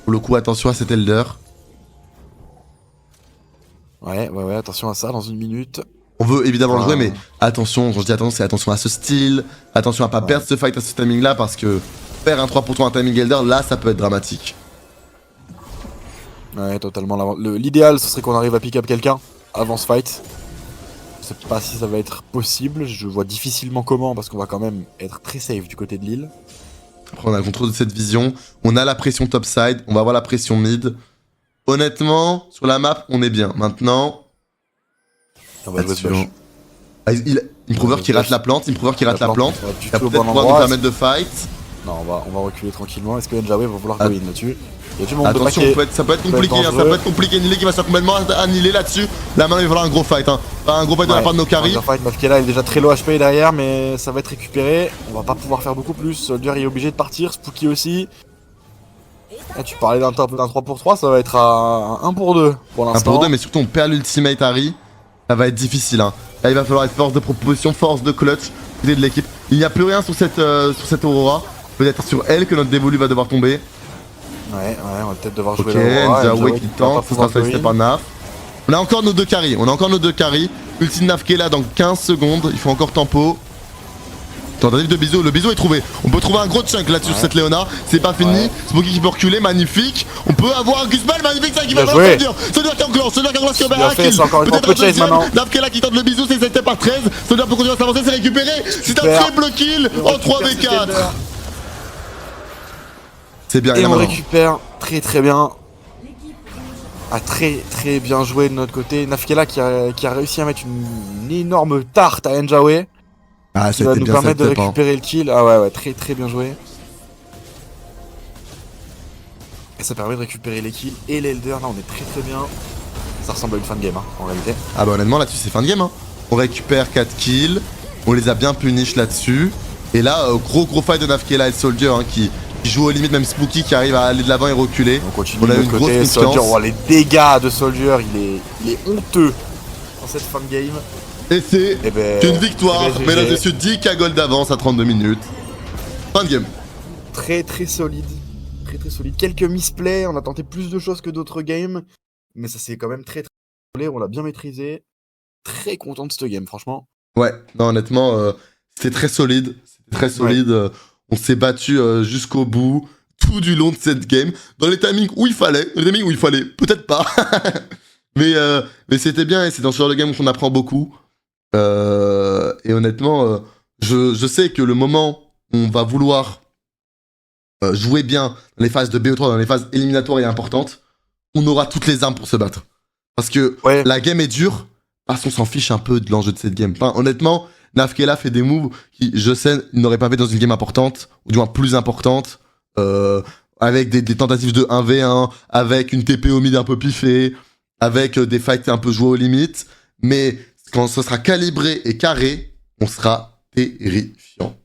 Pour le coup, attention à cet Elder. Ouais, attention à ça dans une minute. On veut évidemment le jouer, mais attention, quand je dis attention, c'est attention à ce style, attention à pas perdre ce fight à ce timing là, parce que faire un 3 pour 3 un timing Elder, là ça peut être dramatique. Ouais, totalement. L'idéal, ce serait qu'on arrive à pick up quelqu'un avant ce fight. Je sais pas si ça va être possible, je vois difficilement comment, parce qu'on va quand même être très safe du côté de Lille. Après on a le contrôle de cette vision, on a la pression topside, on va avoir la pression mid. Honnêtement, sur la map, on est bien. Maintenant... On va jouer Improver qui rate la plante, qui rate la plante. Il va peut-être pouvoir nous permettre de fight. Non, on va reculer tranquillement. Est-ce que Njawé va vouloir go in là-dessus? Il y a du monde. Attention, ça peut être compliqué, ça peut être compliqué. Nilé qui va se faire complètement annihiler là-dessus. Là maintenant il va falloir un gros fight. Un gros fight de la part de nos carries. Nafkela est déjà très low HP derrière, mais ça va être récupéré. On va pas pouvoir faire beaucoup plus. Soldier est obligé de partir, Spooky aussi. Là, tu parlais d'un 3 pour 3, ça va être un 1 pour 2 pour l'instant. 1 pour 2, mais surtout on perd l'ultimate Harry. Ça va être difficile. Là il va falloir être force de proposition, force de clutch de l'équipe. Il n'y a plus rien sur cette Aurora. Peut-être sur elle que notre dévolu va devoir tomber. Ouais, on va peut-être devoir jouer l'Aurora. Njawé qui tente, ce sera sollicité par Naf. On a encore nos deux carries, Ulti de Naf qui est là dans 15 secondes, il faut encore tempo. Tentative de bisou, le bisou est trouvé. On peut trouver un gros chunk là-dessus sur cette Léona. C'est pas fini. Spooky qui peut reculer, magnifique. On peut avoir un Gusbel, magnifique, ça qui va falloir Soldier. Soldier qui enclenche, qui a un kill. Peut-être un deuxième. Naf qui est là qui tente le bisou, c'est 7 par 13. Soldier peut continuer à s'avancer, c'est récupéré. C'est un triple kill en 3v4. C'est bien, et on récupère très bien. Très bien joué de notre côté. Nafkela qui a réussi à mettre une énorme tarte à Njawé. Qui va nous permettre de récupérer le kill. Ah ouais, très bien joué. Et ça permet de récupérer les kills et l'Elder. Là, on est très bien. Ça ressemble à une fin de game, en réalité. Ah bah honnêtement, là-dessus, c'est fin de game. On récupère 4 kills. On les a bien punish là-dessus. Et là, gros fight de Nafkela et Soldier qui joue aux limites, même Spooky qui arrive à aller de l'avant et reculer. On a une grosse confiance. Les dégâts de Soldier, il est honteux dans cette fin de game. Et c'est une victoire, mesdames et messieurs, 10k gold d'avance à 32 minutes. Fin de game. Très solide. Très solide. Quelques misplays, on a tenté plus de choses que d'autres games. Mais ça s'est quand même très on l'a bien maîtrisé. Très content de ce game, franchement. Ouais, non, honnêtement, c'était très solide. On s'est battu jusqu'au bout. tout du long de cette game, dans les timings où il fallait, peut-être pas. mais c'était bien et c'est dans ce genre de game qu'on apprend beaucoup. Et honnêtement, je sais que le moment où on va vouloir jouer bien dans les phases de BO3, dans les phases éliminatoires et importantes, on aura toutes les armes pour se battre. Parce que la game est dure, parce qu'on s'en fiche un peu de l'enjeu de cette game. Enfin, honnêtement, Nafkela fait des moves qui, je sais, il n'aurait pas fait dans une game importante, ou du moins plus importante, avec des tentatives de 1v1, avec une TP au mid un peu piffée, avec des fights un peu joués aux limites. Mais quand ce sera calibré et carré, on sera terrifiant.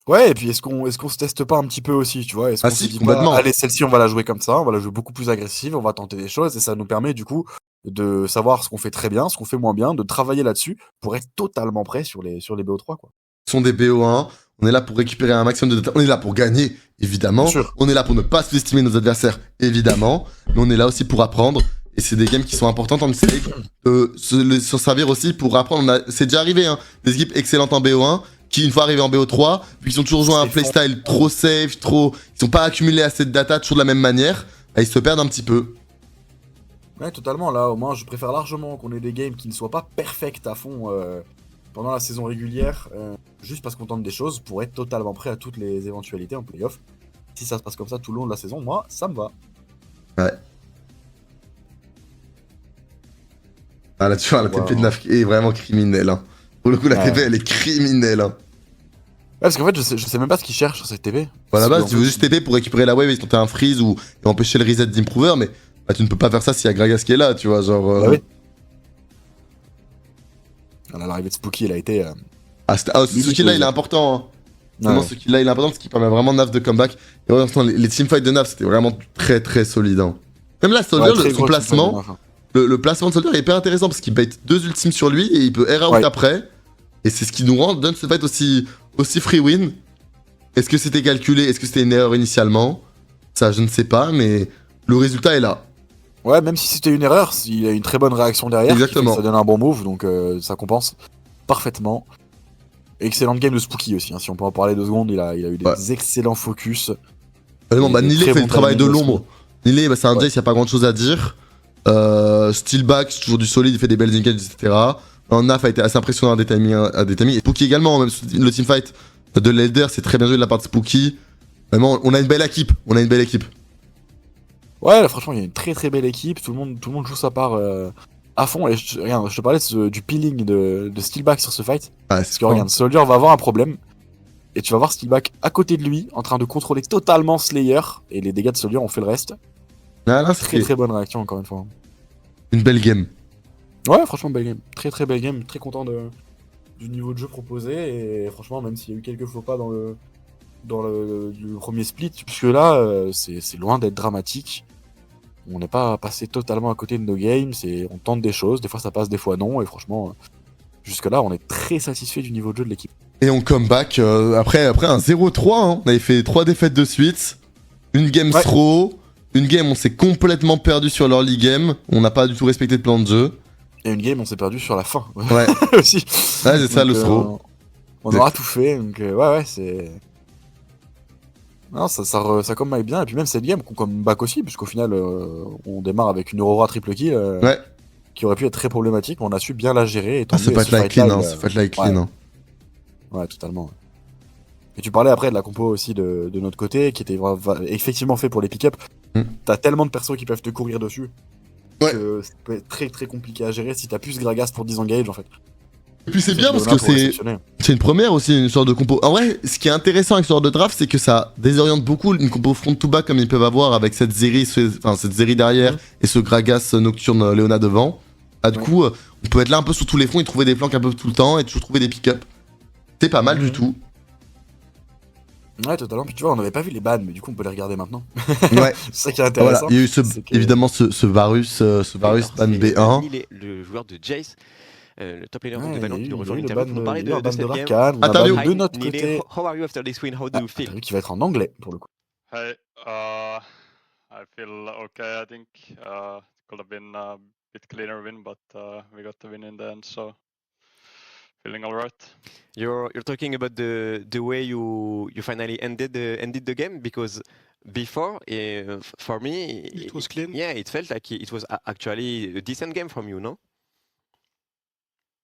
Ouais, et puis est-ce qu'on se teste pas un petit peu aussi, tu vois? Est-ce qu'on se dit pas, allez, celle-ci, on va la jouer comme ça, on va la jouer beaucoup plus agressive, on va tenter des choses, et ça nous permet du coup de savoir ce qu'on fait très bien, ce qu'on fait moins bien, de travailler là-dessus pour être totalement prêt sur les BO3, quoi. Ce sont des BO1, on est là pour récupérer un maximum de data, on est là pour gagner, évidemment, on est là pour ne pas sous-estimer nos adversaires, évidemment, mais on est là aussi pour apprendre, et c'est des games qui sont importantes en save, se servir aussi pour apprendre. C'est déjà arrivé, hein, des équipes excellentes en BO1, qui une fois arrivés en BO3, puis qu'ils ont toujours joué un playstyle trop safe, ils sont pas accumulés assez de data toujours de la même manière, bah, ils se perdent un petit peu. Ouais, totalement, là, au moins, je préfère largement qu'on ait des games qui ne soient pas perfects à fond pendant la saison régulière, juste parce qu'on tente des choses pour être totalement prêt à toutes les éventualités en playoff. Si ça se passe comme ça tout le long de la saison, moi, ça me va. Ouais. Ah là, tu vois, la TP de Nafk est vraiment criminelle, hein. Pour le coup, la TP, elle est criminelle, hein. Ouais, parce qu'en fait, je sais même pas ce qu'ils cherchent sur cette TP. À la base, tu veux juste TP pour récupérer la wave et tenter un freeze ou empêcher le reset d'Improver, mais bah, tu ne peux pas faire ça s'il y a Gragas qui est là, tu vois, genre... Bah oui. L'arrivée de Spooky, elle a été... ce kill-là, il est important, hein. Vraiment, ce kill-là, il est important parce qu'il permet vraiment Naf de comeback. Et ouais, les teamfights de Naf, c'était vraiment très très solide, hein. Même là, Soldier, son placement... Le placement de Soldier est hyper intéressant parce qu'il bait 2 ultimes sur lui et il peut air out après. Et c'est ce qui nous donne ce fight aussi free win. Est-ce que c'était calculé? Est-ce que c'était une erreur initialement? Ça, je ne sais pas, mais le résultat est là. Ouais, même si c'était une erreur, il a une très bonne réaction derrière. Exactement. Ça donne un bon move, donc ça compense parfaitement. Excellente game de Spooky aussi, hein, si on peut en parler 2 secondes. Il a eu des excellents focus. Non, bah Nilé fait le travail de l'ombre. Nilé, bah, c'est un Jace, il n'y a pas grand chose à dire. Steelback, c'est toujours du solide, il fait des belles engages, etc. Naf a été assez impressionnant à des timings. Et Spooky également, même le teamfight de l'Elder, c'est très bien joué de la part de Spooky. Vraiment, on a une belle équipe. Ouais, là, franchement, il y a une très très belle équipe. Tout le monde joue sa part à fond. Et regarde, je te parlais du peeling de Steelback sur ce fight. Parce que regarde, Soldier va avoir un problème. Et tu vas voir Steelback à côté de lui, en train de contrôler totalement Slayer. Et les dégâts de Soldier ont fait le reste. Là, très très bonne réaction, encore une fois. Une belle game. Ouais, franchement, belle game. Très très belle game. Très content du niveau de jeu proposé. Et franchement, même s'il y a eu quelques faux pas dans le premier split, puisque là, c'est loin d'être dramatique. On n'est pas passé totalement à côté de nos games. On tente des choses. Des fois, ça passe, des fois, non. Et franchement, jusque-là, on est très satisfait du niveau de jeu de l'équipe. Et on comeback après un 0-3. Hein. On avait fait 3 défaites de suite. Une game throw. Une game, on s'est complètement perdu sur l'early game. On n'a pas du tout respecté le plan de jeu. Et une game, on s'est perdu sur la fin. Ouais. Aussi. Ouais, c'est ça le throw. On aura tout fait. Donc, ouais, c'est. Non, ça comeback bien. Et puis même cette game, qu'on comeback aussi, puisqu'au final, on démarre avec une Aurora triple kill. Qui aurait pu être très problématique, mais on a su bien la gérer. Et c'est pas de la clean, hein. C'est pas de la clean, hein. Ouais, totalement. Et tu parlais après de la compo aussi de notre côté, qui était effectivement fait pour les pick-up. T'as tellement de persos qui peuvent te courir dessus que ça peut être très très compliqué à gérer si t'as plus Gragas pour disengage en fait. Et puis c'est bien parce que c'est une première aussi, une sorte de compo. En vrai, ce qui est intéressant avec ce genre de draft, c'est que ça désoriente beaucoup une compo front to back comme ils peuvent avoir avec cette Zeri derrière et ce Gragas Nocturne Léona devant. Ah, du coup, on peut être là un peu sur tous les fronts et trouver des flanks un peu tout le temps et toujours trouver des pick-up. C'est pas mal du tout. Ouais, totalement. Puis tu vois, on n'avait pas vu les bans, mais du coup, on peut les regarder maintenant. Ouais. C'est ça qui est intéressant. Voilà. Il y a eu évidemment ce Varus ban B1. Le joueur de Jace, le top laner de Valorant, il qui rejoint le l'interview pour nous parler de cette game. Rakan, de notre côté. How are you after this win? How do you feel? Qui va être en anglais pour le coup. Hey, I feel okay. I think could have been a bit cleaner win, but we got the win in the end, so feeling alright. You're talking about the way you finally ended the game, because before, for me, It was clean. Yeah, it felt like it was actually a decent game from you, no?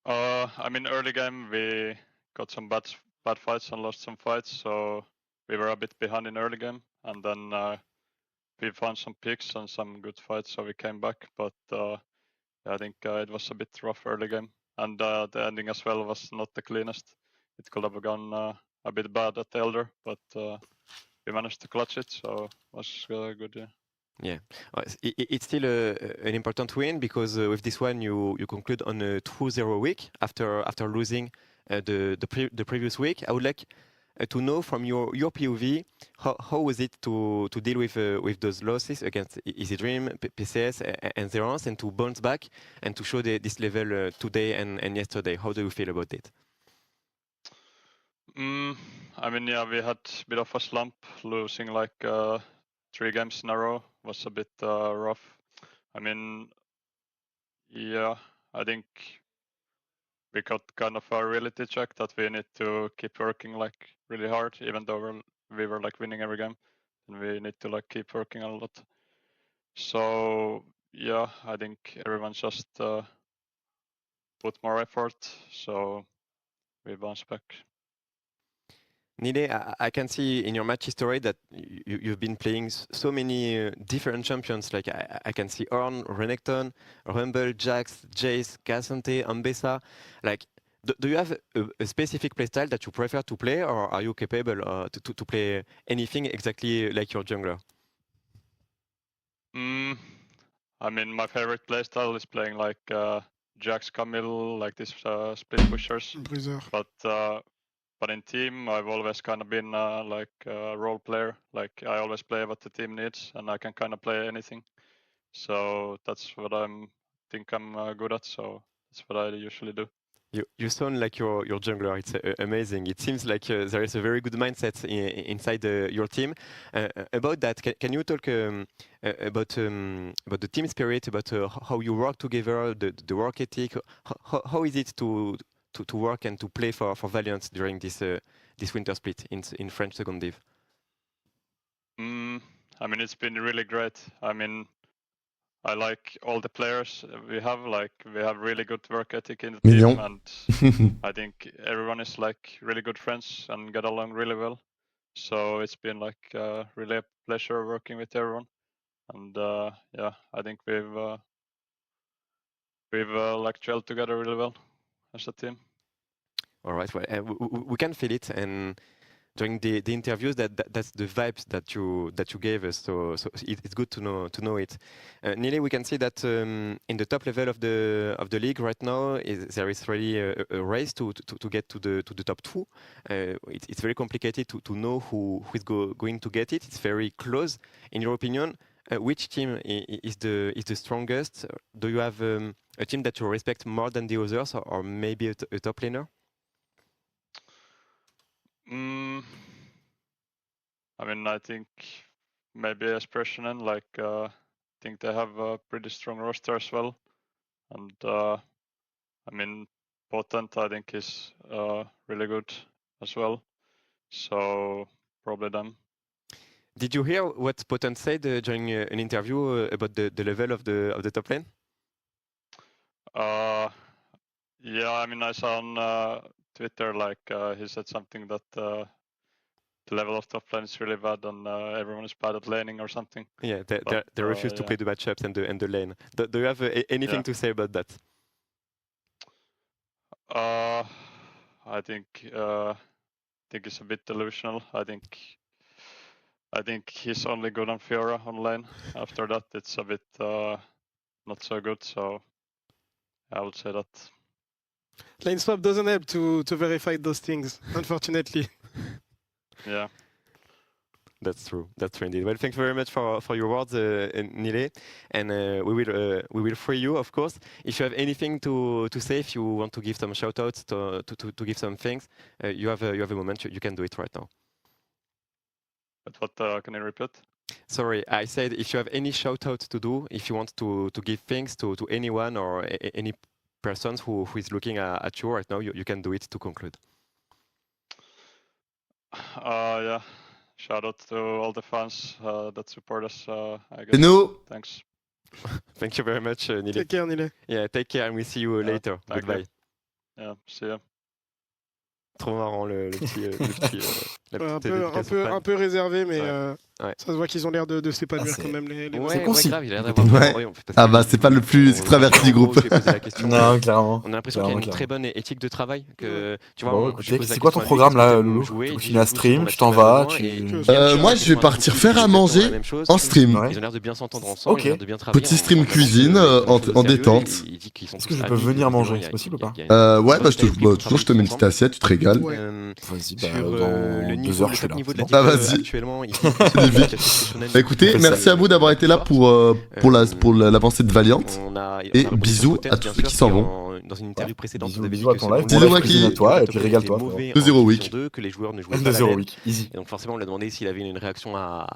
I mean, early game we got some bad fights and lost some fights, so we were a bit behind in early game, and then we found some picks and some good fights, so we came back. But I think it was a bit rough early game, and the ending as well was not the cleanest. It could have gone a bit bad at the Elder, but we managed to clutch it, so it was good. Yeah. Yeah, it's still an important win because with this one you conclude on a 2-0 week after losing the previous week. I would like to know from your POV how was it to deal with those losses against Easy Dream, PCS, and Zerance, and to bounce back and to show this level today and yesterday. How do you feel about it? I mean, yeah, we had a bit of a slump, losing like 3 games in a row was a bit rough. I mean, yeah, I think we got kind of a reality check that we need to keep working like really hard, even though we were like winning every game, and we need to like keep working a lot. So yeah, I think everyone just put more effort, so we bounce back. Nile, I can see in your match history that you've been playing so many different champions. Like I can see Ornn, Renekton, Rumble, Jax, Jace, K'Sante, Ambessa. Like, do you have a specific playstyle that you prefer to play, or are you capable to play anything exactly like your jungler? I mean, my favorite playstyle is playing like Jax, Camille, like this split pushers. Bruiser. But in team, I've always kind of been like a role player. Like I always play what the team needs, and I can kind of play anything. So that's what think I'm good at. So that's what I usually do. You sound like your jungler. It's amazing. It seems like there is a very good mindset inside your team. About that, can you talk about the team spirit, about how you work together, the work ethic? How is it to work and to play for Valiant during this winter split in French Second Div? I mean, it's been really great. I mean, I like all the players we have. Like we have really good work ethic in the team, and I think everyone is like really good friends and get along really well. So it's been like really a pleasure working with everyone. And yeah, I think we've like gelled together really well as a team. All right, well, we can feel it, and during the interviews, that's the vibes that you gave us. So it's good to know it. Nile, we can see that in the top level of the league right now, there is really a race to get to the top 2. It's very complicated to know who is going to get it. It's very close. In your opinion, which team is the strongest? Do you have a team that you respect more than the others, or maybe a top laner? I mean, I think maybe Espressinen, like, I think they have a pretty strong roster as well. And I mean, Potent, I think, is really good as well. So probably them. Did you hear what Potent said during an interview about the level of the top lane? Yeah, I mean, I saw on Twitter, like, he said something that the level of top lane is really bad and everyone is bad at laning or something. Yeah, they refuse to play the matchups and the lane. Do you have anything to say about that? I think it's a bit delusional. I think he's only good on Fiora on lane. After that, it's a bit not so good. So I would say that. Lane swap doesn't help to verify those things, unfortunately. Yeah. That's true. That's true indeed. Well, thanks very much for your words, Nile, and we will free you, of course. If you have anything to say, if you want to give some shout-outs, to give some thanks, you have a moment. You can do it right now. But what can you repeat? Sorry, I said if you have any shout-outs to do, if you want to give thanks to anyone or any person who is looking at you right now, you can do it to conclude. Yeah. shout out to all the fans that support us. I C'est guess. nous. Thanks. Thank you very much, Nile. Take care, Nile. Yeah, take care and we see you Yeah, later. thank you. Goodbye. Yeah, see ya. Trop marrant le petit, la petite dédicace aux fans. Un peu réservé, mais Ouais. Ouais. ça se voit qu'ils ont l'air de s'épanouir Ah, c'est- quand même. Les Ouais, concis. grave, il a l'air d'avoir. Ouais. Ah bah, c'est pas le plus extraverti du groupe. J'ai posé la question. Non, clairement. On a l'impression qu'il y a une Clairement, très bonne éthique de travail. Que, tu vois, Bon, on- écoutez, je pose la c'est quoi question ton à lui, programme, là, qu'est-ce que Loulou t'aimes jouer, Tu il finis dit, un je joue stream, sur tu t'en National vas, League 1 tu- et- Moi, je vais partir faire à manger en stream. Ouais. Ils ont l'air de bien s'entendre ensemble, Ok. ils ont l'air de bien travailler. Petit stream cuisine, en détente. Est-ce que je peux venir manger, c'est possible ou pas Ouais, bah, toujours, je te mets une petite assiette, tu te régales. Ouais. Vas-y, Sur dans le 2 niveau, heures, le je suis top là. niveau de la c'est bon. Ligue Ah, vas-y. actuellement, il des vies. Bah, écoutez, merci à vous d'avoir été là pour l'avancée de Valiant. Et bisous à tous ceux qui s'en vont. Dans une interview précédente, Bisous, vous avez dit bisous à que ton selon live. Bisous, Bon, là, je Waki. cuisine à toi, et puis les régale-toi. mauvais De en 0 Division week. 2, que les joueurs ne jouaient pas De la 0 veille. week, easy. Et donc forcément, on lui a demandé s'il avait une réaction à